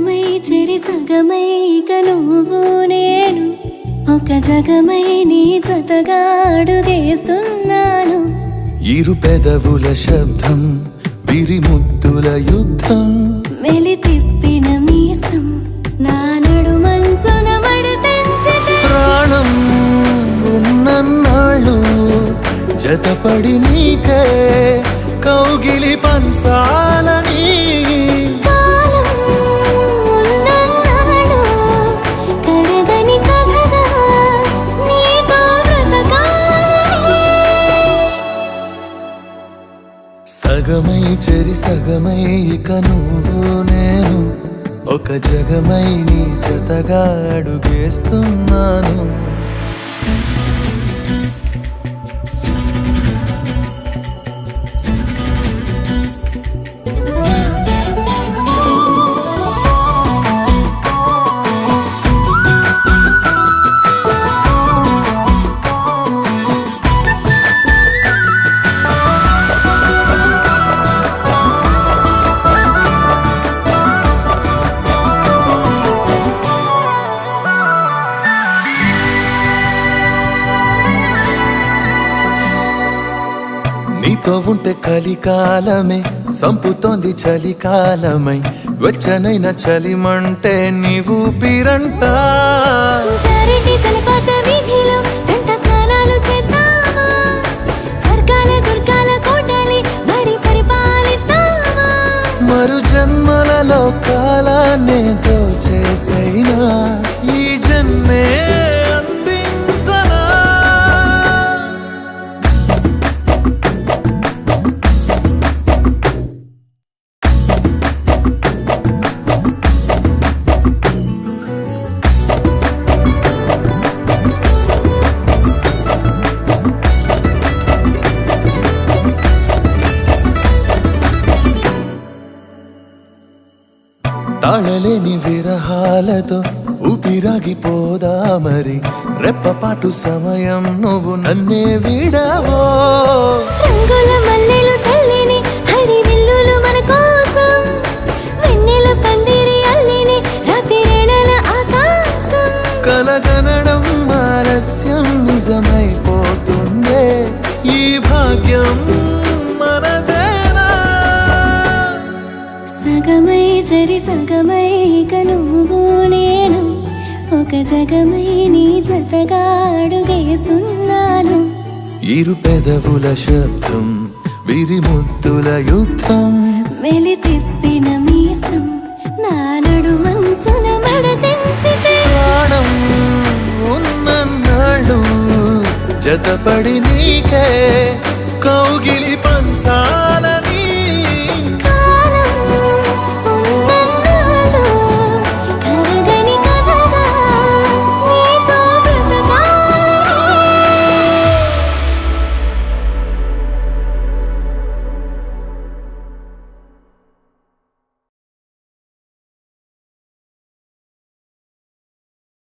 సగమై చెరి సగమై ఇక నువ్వు నేను ఒక జగమై నీ జతగా అడుగేస్తున్నాను. ఇరు పెదవుల శబ్దం పిరిముద్దుల యుద్ధం మెలి తిప్పిన మీసం నా నడుమంచున మడతెంచితే ప్రాణం ఉన్నన్నాళ్ళు జతపడి నీకే కౌగిలి పంచాలని కాలం ఉన్నన్నాడు కరగని కథగా నీతో బ్రతకాలని. సగమై చెరి సగమై ఇక నువ్వు నేను ఒక జగమై నీ జతగా అడుగేస్తున్నాను. నీతో ఉంటే కలికాలమే సంపుతోంది చలికాలమై వెచ్చనైన చలిమంటే నీవు పిరంట. చారిటి జలపాత వీధిలో జంట స్నానాలు చేద్దామా, స్వర్గాల దుర్గాల కోటలి మరి పరిపాలిద్దామా. మరు జన్మలలో కాలాన్నే దోచేసైనా ఈ జన్మే అందించనా. తాళలేని విరహాలతో ఊపిరాగిపోదా మరి రెప్పపాటు సమయం నువ్వు నన్నే విడవో. రంగుల మల్లెలు చల్లిని హరి విల్లులు మన కోసం వెన్నెల పందిరి అల్లిని రాత్రిరేళల ఆకాశం. కలగనడం ఆలస్యం నిజమైపోతుందే ఈ భాగ్యం మనదేనా. సగమై చెరి సగమై ఇక నువ్వు నేను ఒక జగమై నీ జతగా అడుగేస్తున్నాను. ఇరు పెదవుల శబ్దం విరిముద్దుల యుద్ధం మెలి తిప్పిన మీసం నా నడుమంచున మడతెంచితే ప్రాణం ఉన్నన్నాళ్ళు జతపడి నీకే కౌగిలి